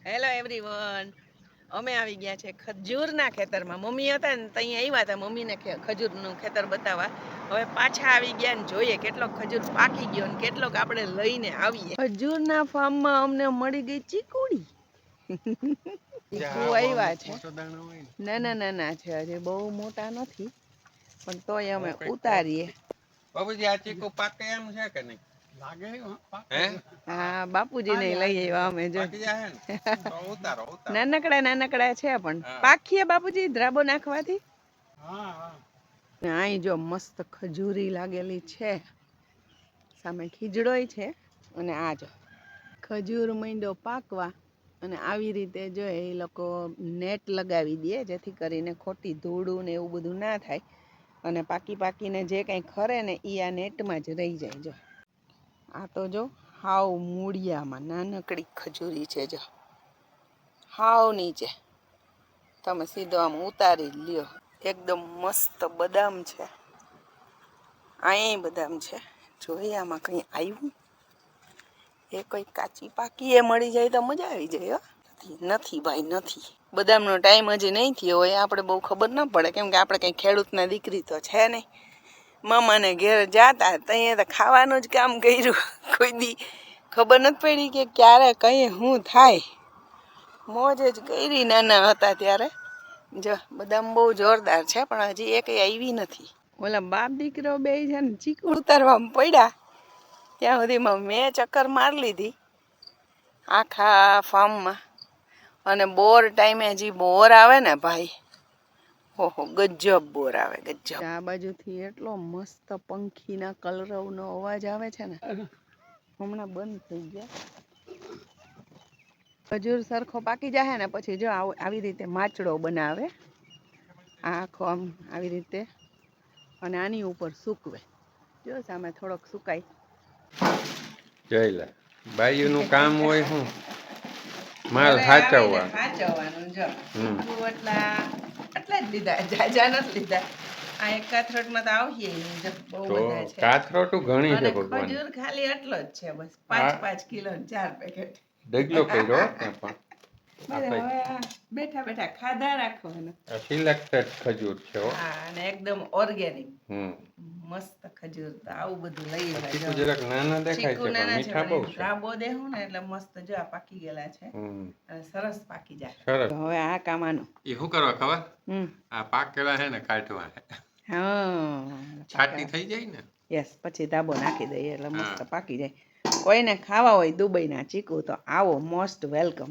Hello everyone, અમે આવી ગયા છે ખજૂરના ખેતરમાં. મમ્મી હતા ને ત્યાં આવ્યા હતા મમ્મીને ખજૂરનું ખેતર બતાવવા. હવે પાછા આવી ગયા ને જોઈએ કેટલોક ખજૂર પાકી ગયો ને કેટલોક આપણે લઈને આવીએ. ખજૂરના ફાર્મમાં અમને મળી ગઈ ચીકુડી. ચીકુ આવ્યા છે, નાના છે, હજી બહુ મોટા નથી, પણ તોય અમે ઉતારીએ. બાબુજી આ ચીકુ પાકે એમ છે કે નહીં? હા, બાપુજી ને લઈ આવ્યા અમે. જો નાનકડા છે પણ પાખીએ બાપુજી દ્રાબો નાખવાથી. અહીં જો મસ્ત ખજૂરી લાગેલી છે, સામે ખીજડોય છે, અને આ જો ખજૂર માંડ્યો પાકવા. અને આવી રીતે જો એ લોકો નેટ લગાવી દે જેથી કરીને ખોટી ધૂળું ને એવું બધું ના થાય, અને પાકીને જે કંઈ ખરે ને એ આ નેટમાં જ રહી જાય. જો આ તો જો હાવ મૂળિયામાં નાનકડી ખજૂરી છે, જો હાવ નીચે. તમે સીધો આમ ઉતારી લ્યો. એકદમ મસ્ત બદામ છે, અહીં બદામ છે. જોઈએ આમાં કંઈ આવ્યું એ કંઈ કાચી પાકી એ મળી જાય તો મજા આવી જાય. નથી ભાઈ, નથી. બદામનો ટાઈમ હજી નહીં થયો હોય, આપણે બહુ ખબર ન પડે, કેમ કે આપણે કંઈ ખેડૂતના દીકરી તો છે નહીં. મામાને ઘેર જાતા ત્યાં તો ખાવાનું જ કામ કર્યું. કોઈ દી ખબર નથી પડી કે ક્યારે કઈ શું થાય. મોજ જ કરી નાના હતા ત્યારે. જો બદામ બહુ જોરદાર છે, પણ હજી એક આવી નથી. ઓલા બાપ દીકરો બે છે ને ચીકુ ઉતારવામાં પડ્યા, ત્યાં સુધીમાં મેં ચક્કર મારી લીધી આખા ફાર્મમાં. અને બોર ટાઈમે હજી બોર આવે ને ભાઈ, ઓહો ગજબ બોર આવે, ગજબ. આ બાજુથી એટલો મસ્ત પંખીના કલરવનો અવાજ આવે છે ને, હમણાં બંધ થઈ ગયા. ખજૂર સરખો પાકી જાય ને પછી જો આવી રીતે માચડો બનાવે, આખો આમ આવી રીતે, અને આની ઉપર સૂકવે. જો સામે થોડોક સુકાય. જોઈ લે બાયુનું કામ હોય શું? માલ સાચવવાનું. જો એટલા જ લીધા, જાજા નથી લીધા. આ એક કાથરોટમાં તો આવીએ જો બહુ બધા છે. કાથરોટું ઘણી છે ભગવાન. ખજૂર ખાલી એટલો જ છે, બસ 5 કિલો 4 પેકેટ. ડગલો કર્યો હવે બેઠા બેઠા ખાધા રાખવાનું. સિલેક્ટેડ ખજૂર છે. હા, અને એકદમ ઓર્ગેનિક મસ્ત ખજૂર. તો આવું બધું લઈ ચીકુ જરાક નાના દેખાય છે પણ મીઠા બહુ છે. રાબો દેહું ને એટલે મસ્ત જો આ પાકી ગયેલા છે, અને સરસ પાકી જાય. હવે આ કામાનું એ શું કરવા ખબર? આ પાકેલા છે ને કાઢવા. હા, છાટી થઈ જાય ને. યસ, પછી ધાબો નાખી દઈએ એટલે મસ્ત પાકી જાય. કોઈને ખાવા હોય દુબઈના ચીકુ તો આવો, મોસ્ટ વેલકમ.